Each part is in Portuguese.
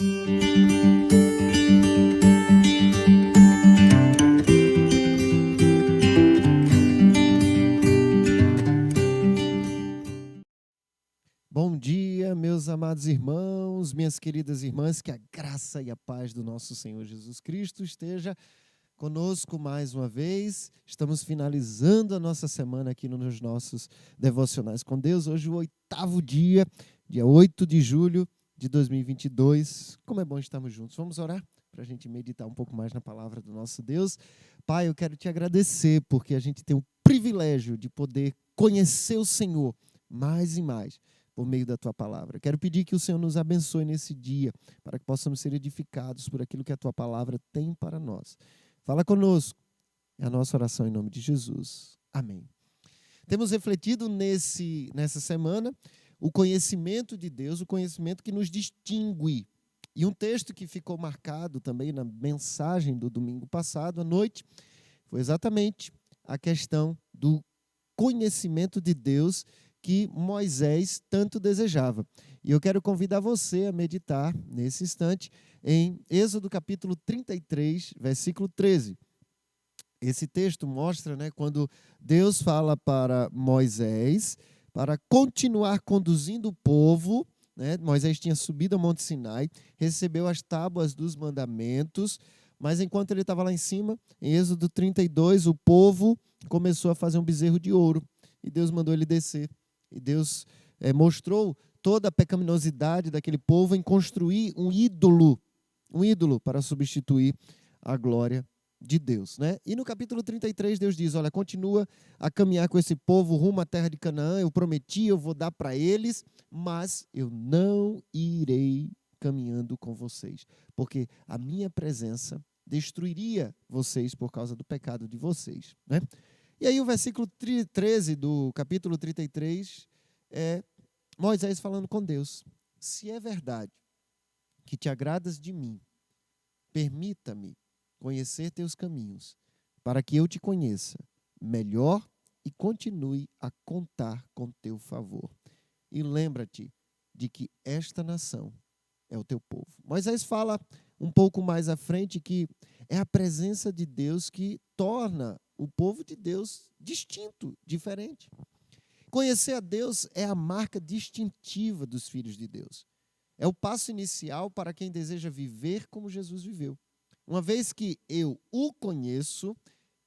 Bom dia, meus amados irmãos, minhas queridas irmãs, que a graça e a paz do nosso Senhor Jesus Cristo esteja conosco mais uma vez. Estamos finalizando a nossa semana aqui nos nossos devocionais com Deus. Hoje o 8º dia, dia 8 de julho de 2022. Como é bom estarmos juntos. Vamos orar para a gente meditar um pouco mais na palavra do nosso Deus. Pai, eu quero te agradecer porque a gente tem o privilégio de poder conhecer o Senhor mais e mais por meio da tua palavra. Quero pedir que o Senhor nos abençoe nesse dia, para que possamos ser edificados por aquilo que a tua palavra tem para nós. Fala conosco. É a nossa oração em nome de Jesus. Amém. Temos refletido nessa semana o conhecimento de Deus, o conhecimento que nos distingue. E um texto que ficou marcado também na mensagem do domingo passado, à noite, foi exatamente a questão do conhecimento de Deus que Moisés tanto desejava. E eu quero convidar você a meditar nesse instante em Êxodo capítulo 33, versículo 13. Esse texto mostra, quando Deus fala para Moisés para continuar conduzindo o povo. Moisés tinha subido ao Monte Sinai, recebeu as tábuas dos mandamentos, mas enquanto ele estava lá em cima, em Êxodo 32, o povo começou a fazer um bezerro de ouro. E Deus mandou ele descer. E Deus mostrou toda a pecaminosidade daquele povo em construir um ídolo para substituir a glória de Deus. E no capítulo 33, Deus diz, olha, continua a caminhar com esse povo rumo à terra de Canaã, eu prometi, eu vou dar para eles, mas eu não irei caminhando com vocês, porque a minha presença destruiria vocês por causa do pecado de vocês. E aí o versículo 13 do capítulo 33 é Moisés falando com Deus. Se é verdade que te agradas de mim, permita-me conhecer teus caminhos, para que eu te conheça melhor e continue a contar com teu favor. E lembra-te de que esta nação é o teu povo. Moisés fala um pouco mais à frente que é a presença de Deus que torna o povo de Deus distinto, diferente. Conhecer a Deus é a marca distintiva dos filhos de Deus. É o passo inicial para quem deseja viver como Jesus viveu. Uma vez que eu o conheço,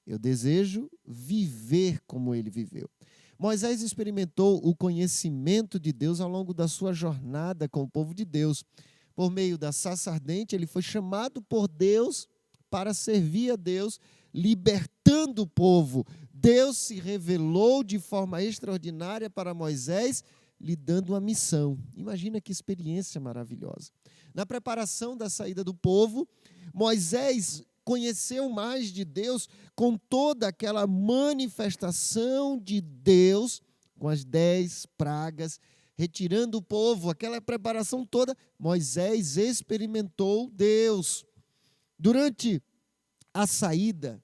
eu desejo viver como ele viveu. Moisés experimentou o conhecimento de Deus ao longo da sua jornada com o povo de Deus. Por meio da sarça ardente, ele foi chamado por Deus para servir a Deus, libertando o povo. Deus se revelou de forma extraordinária para Moisés, lhe dando uma missão. Imagina que experiência maravilhosa. Na preparação da saída do povo, Moisés conheceu mais de Deus com toda aquela manifestação de Deus, com as 10 pragas, retirando o povo, aquela preparação toda, Moisés experimentou Deus. Durante a saída,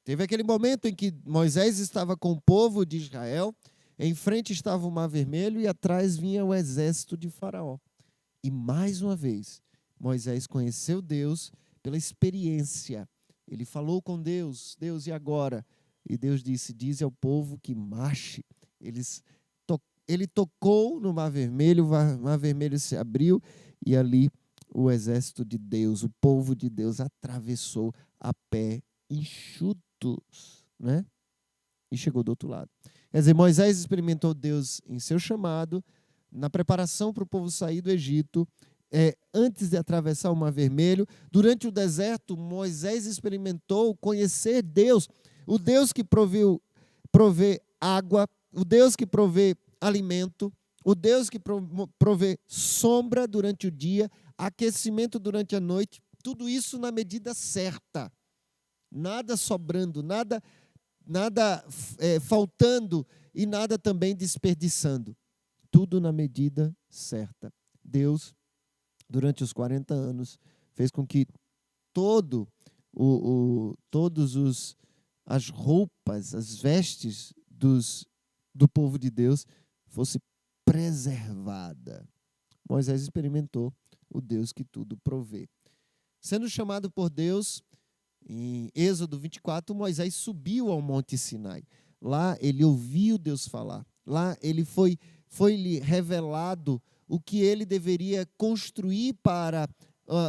teve aquele momento em que Moisés estava com o povo de Israel, em frente estava o Mar Vermelho e atrás vinha o exército de Faraó. E mais uma vez, Moisés conheceu Deus pela experiência. Ele falou com Deus, Deus, e agora? E Deus disse, dize ao povo que marche. Ele tocou no Mar Vermelho, o Mar Vermelho se abriu e ali o exército de Deus, o povo de Deus atravessou a pé enxutos, e chegou do outro lado. Quer dizer, Moisés experimentou Deus em seu chamado, na preparação para o povo sair do Egito, antes de atravessar o Mar Vermelho. Durante o deserto, Moisés experimentou conhecer Deus, o Deus que provê água, o Deus que provê alimento, o Deus que provê sombra durante o dia, aquecimento durante a noite, tudo isso na medida certa. Nada sobrando, nada faltando e nada também desperdiçando. Tudo na medida certa. Deus, durante os 40 anos, fez com que as roupas, as vestes do povo de Deus fosse preservada. Moisés experimentou o Deus que tudo provê. Sendo chamado por Deus, em Êxodo 24, Moisés subiu ao Monte Sinai. Lá ele ouviu Deus falar. Lá ele foi-lhe revelado o que ele deveria construir para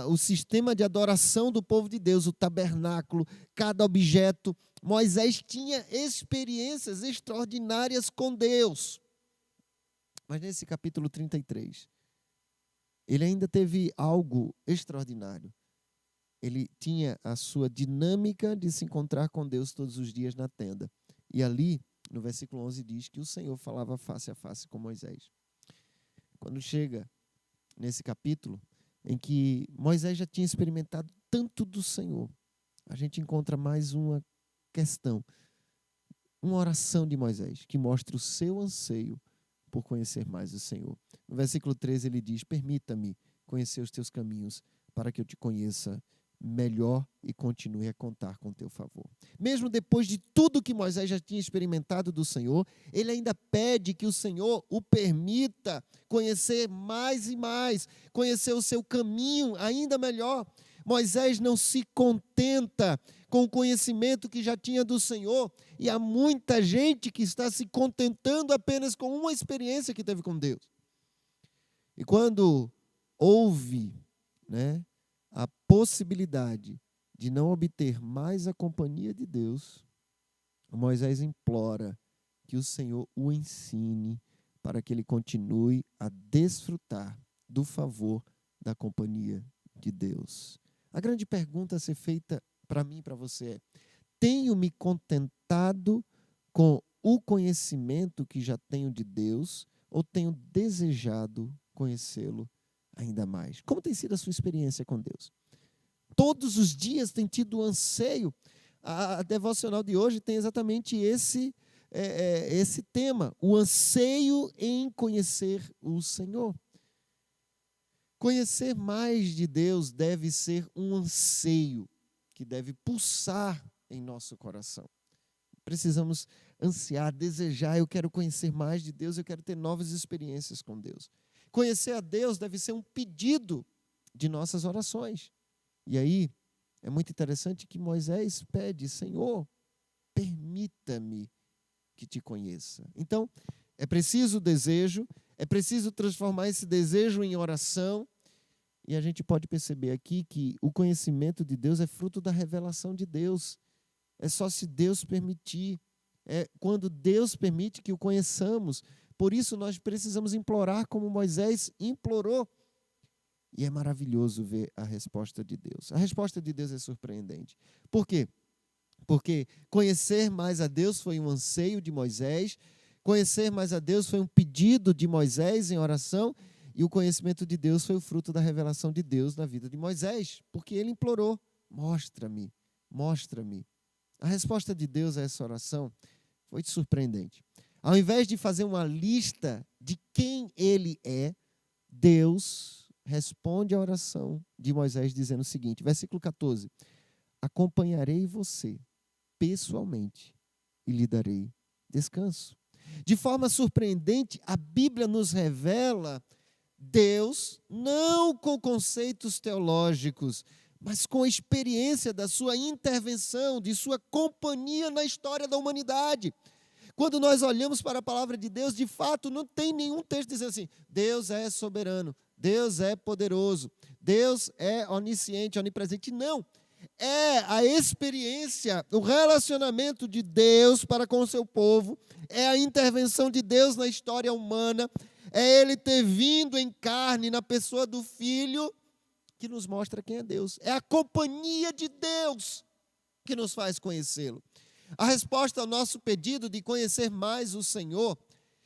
o sistema de adoração do povo de Deus, o tabernáculo, cada objeto. Moisés tinha experiências extraordinárias com Deus. Mas nesse capítulo 33, ele ainda teve algo extraordinário. Ele tinha a sua dinâmica de se encontrar com Deus todos os dias na tenda. E ali, no versículo 11, diz que o Senhor falava face a face com Moisés. Quando chega nesse capítulo, em que Moisés já tinha experimentado tanto do Senhor, a gente encontra mais uma questão, uma oração de Moisés, que mostra o seu anseio por conhecer mais o Senhor. No versículo 13 ele diz: permita-me conhecer os teus caminhos, para que eu te conheça melhor e continue a contar com teu favor. Mesmo depois de tudo que Moisés já tinha experimentado do Senhor, ele ainda pede que o Senhor o permita conhecer mais e mais, conhecer o seu caminho ainda melhor. Moisés não se contenta com o conhecimento que já tinha do Senhor, e há muita gente que está se contentando apenas com uma experiência que teve com Deus. E quando houve, a possibilidade de não obter mais a companhia de Deus, Moisés implora que o Senhor o ensine para que ele continue a desfrutar do favor da companhia de Deus. A grande pergunta a ser feita para mim e para você é: tenho me contentado com o conhecimento que já tenho de Deus ou tenho desejado conhecê-lo ainda mais? Como tem sido a sua experiência com Deus? Todos os dias tem tido anseio. A devocional de hoje tem exatamente esse tema, o anseio em conhecer o Senhor. Conhecer mais de Deus deve ser um anseio que deve pulsar em nosso coração. Precisamos ansiar, desejar: eu quero conhecer mais de Deus, eu quero ter novas experiências com Deus. Conhecer a Deus deve ser um pedido de nossas orações. E aí, é muito interessante que Moisés pede: Senhor, permita-me que te conheça. Então, é preciso desejo, é preciso transformar esse desejo em oração. E a gente pode perceber aqui que o conhecimento de Deus é fruto da revelação de Deus. É só se Deus permitir. É quando Deus permite que o conheçamos. Por isso nós precisamos implorar como Moisés implorou. E é maravilhoso ver a resposta de Deus. A resposta de Deus é surpreendente. Por quê? Porque conhecer mais a Deus foi um anseio de Moisés, conhecer mais a Deus foi um pedido de Moisés em oração, e o conhecimento de Deus foi o fruto da revelação de Deus na vida de Moisés, porque ele implorou: mostra-me, mostra-me. A resposta de Deus a essa oração foi surpreendente. Ao invés de fazer uma lista de quem ele é, Deus responde à oração de Moisés dizendo o seguinte, versículo 14: acompanharei você pessoalmente e lhe darei descanso. De forma surpreendente, a Bíblia nos revela Deus não com conceitos teológicos, mas com a experiência da sua intervenção, de sua companhia na história da humanidade. Quando nós olhamos para a palavra de Deus, de fato, não tem nenhum texto dizendo assim: Deus é soberano, Deus é poderoso, Deus é onisciente, onipresente. Não. É a experiência, o relacionamento de Deus para com o seu povo, é a intervenção de Deus na história humana, é Ele ter vindo em carne na pessoa do Filho, que nos mostra quem é Deus. É a companhia de Deus que nos faz conhecê-lo. A resposta ao nosso pedido de conhecer mais o Senhor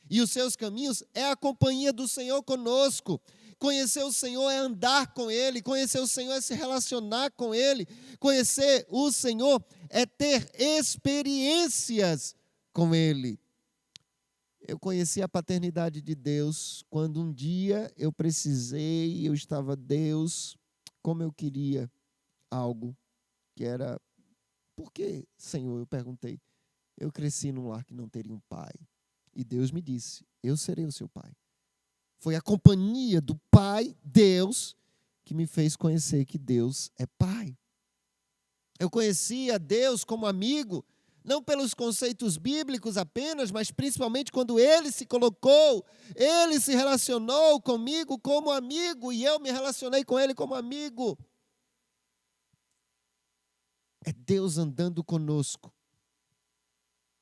e os seus caminhos é a companhia do Senhor conosco. Conhecer o Senhor é andar com Ele, conhecer o Senhor é se relacionar com Ele, conhecer o Senhor é ter experiências com Ele. Eu conheci a paternidade de Deus quando um dia eu precisei, eu estava: Deus, como eu queria algo que era... Por que, Senhor? Eu perguntei. Eu cresci num lar que não teria um pai. E Deus me disse: eu serei o seu pai. Foi a companhia do Pai, Deus, que me fez conhecer que Deus é Pai. Eu conhecia Deus como amigo, não pelos conceitos bíblicos apenas, mas principalmente quando Ele se colocou, Ele se relacionou comigo como amigo e eu me relacionei com Ele como amigo. É Deus andando conosco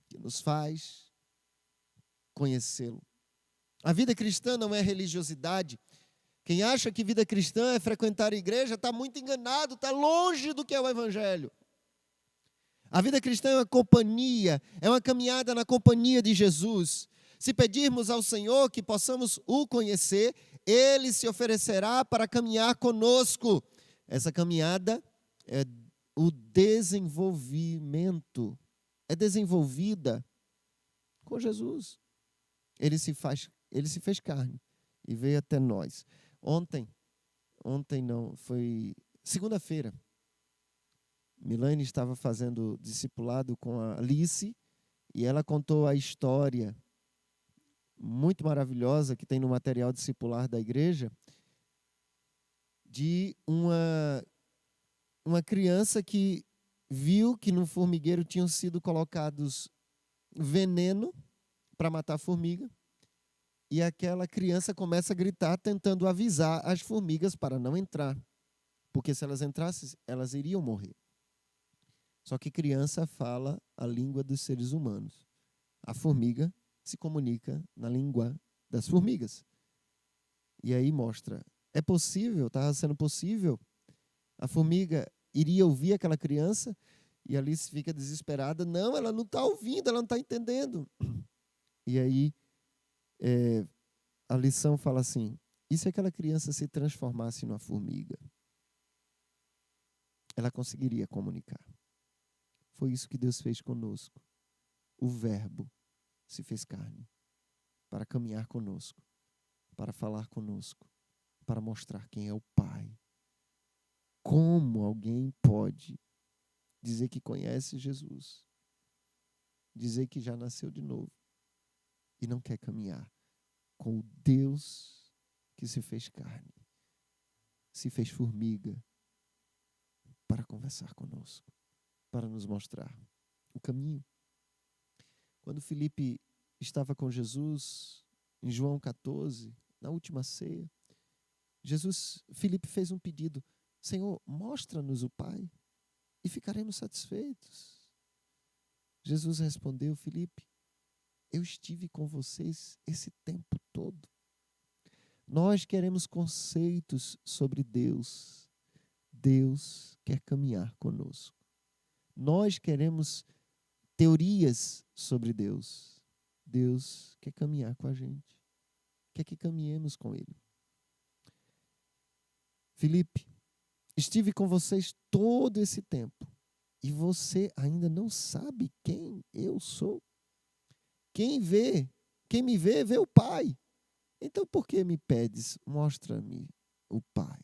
que nos faz conhecê-lo. A vida cristã não é religiosidade. Quem acha que vida cristã é frequentar a igreja está muito enganado, está longe do que é o evangelho. A vida cristã é uma companhia, é uma caminhada na companhia de Jesus. Se pedirmos ao Senhor que possamos o conhecer, Ele se oferecerá para caminhar conosco. Essa caminhada é o desenvolvimento, é desenvolvida com Jesus. Ele se fez carne e veio até nós. Ontem não, foi segunda-feira. Milane estava fazendo discipulado com a Alice e ela contou a história muito maravilhosa que tem no material discipular da igreja de uma criança que viu que no formigueiro tinham sido colocados veneno para matar a formiga e aquela criança começa a gritar tentando avisar as formigas para não entrar, porque se elas entrassem, elas iriam morrer. Só que criança fala a língua dos seres humanos. A formiga se comunica na língua das formigas. E aí mostra, é possível, estava sendo possível, a formiga iria ouvir aquela criança e Alice fica desesperada. Não, ela não está ouvindo, ela não está entendendo. E aí a lição fala assim, e se aquela criança se transformasse numa formiga? Ela conseguiria comunicar. Foi isso que Deus fez conosco. O Verbo se fez carne para caminhar conosco, para falar conosco, para mostrar quem é o Pai. Como alguém pode dizer que conhece Jesus, dizer que já nasceu de novo e não quer caminhar com o Deus que se fez carne, se fez formiga para conversar conosco, para nos mostrar o caminho. Quando Filipe estava com Jesus, em João 14, na última ceia, Filipe fez um pedido: Senhor, mostra-nos o Pai e ficaremos satisfeitos. Jesus respondeu: Filipe, eu estive com vocês esse tempo todo. Nós queremos conceitos sobre Deus. Deus quer caminhar conosco. Nós queremos teorias sobre Deus. Deus quer caminhar com a gente. Quer que caminhemos com Ele. Filipe, estive com vocês todo esse tempo e você ainda não sabe quem eu sou. Quem me vê, vê o Pai. Então por que me pedes, mostra-me o Pai?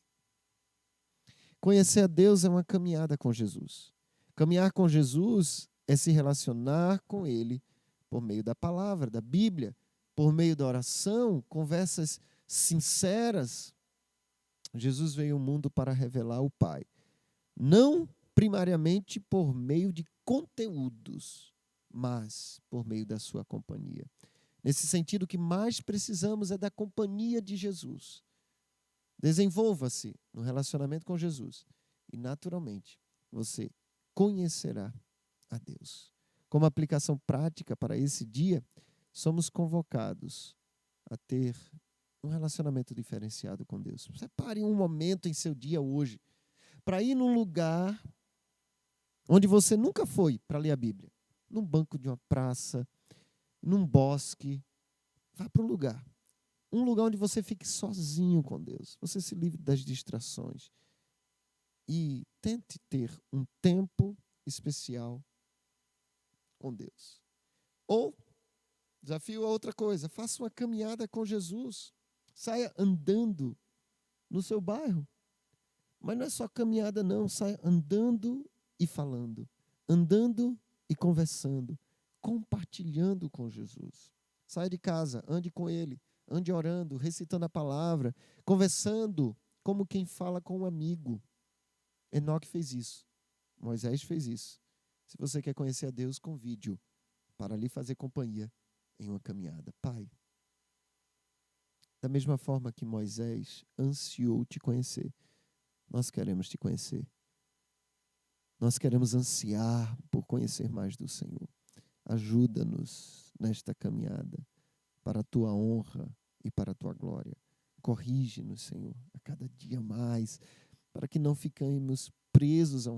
Conhecer a Deus é uma caminhada com Jesus. Caminhar com Jesus é se relacionar com Ele por meio da palavra, da Bíblia, por meio da oração, conversas sinceras. Jesus veio ao mundo para revelar o Pai. Não primariamente por meio de conteúdos, mas por meio da sua companhia. Nesse sentido, o que mais precisamos é da companhia de Jesus. Desenvolva-se no relacionamento com Jesus e, naturalmente, você conhecerá a Deus. Como aplicação prática para esse dia, somos convocados a ter um relacionamento diferenciado com Deus. Separe um momento em seu dia hoje para ir num lugar onde você nunca foi para ler a Bíblia. Num banco de uma praça, num bosque. Vá para um lugar onde você fique sozinho com Deus. Você se livre das distrações. E tente ter um tempo especial com Deus. Ou, desafio a outra coisa, faça uma caminhada com Jesus. Saia andando no seu bairro. Mas não é só caminhada não, saia andando e falando. Andando e conversando. Compartilhando com Jesus. Saia de casa, ande com Ele. ande orando, recitando a palavra, conversando como quem fala com um amigo. Enoque fez isso. Moisés fez isso. Se você quer conhecer a Deus, convide-o para lhe fazer companhia em uma caminhada. Pai, da mesma forma que Moisés ansiou te conhecer, nós queremos te conhecer. Nós queremos ansiar por conhecer mais do Senhor. Ajuda-nos nesta caminhada para a tua honra e para a tua glória. Corrige-nos, Senhor, a cada dia mais, para que não fiquemos presos a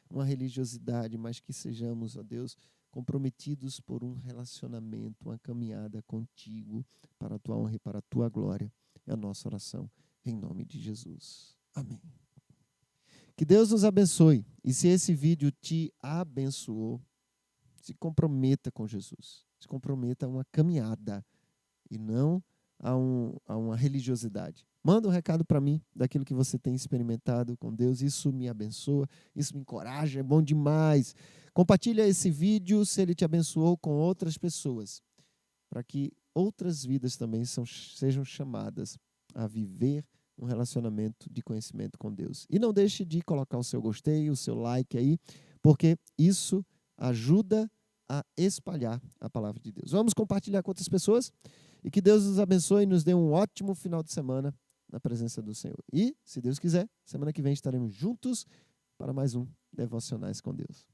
uma religiosidade, mas que sejamos, ó Deus, comprometidos por um relacionamento, uma caminhada contigo para a tua honra e para a tua glória. É a nossa oração, em nome de Jesus. Amém. Que Deus nos abençoe. E se esse vídeo te abençoou, se comprometa com Jesus. Se comprometa a uma caminhada e não a uma religiosidade. Manda um recado para mim daquilo que você tem experimentado com Deus. Isso me abençoa, isso me encoraja, é bom demais. Compartilha esse vídeo, se ele te abençoou, com outras pessoas, para que outras vidas também sejam chamadas a viver um relacionamento de conhecimento com Deus. E não deixe de colocar o seu gostei, o seu like aí, porque isso ajuda a espalhar a palavra de Deus. Vamos compartilhar com outras pessoas e que Deus nos abençoe e nos dê um ótimo final de semana na presença do Senhor. E, se Deus quiser, semana que vem estaremos juntos para mais um Devocionais com Deus.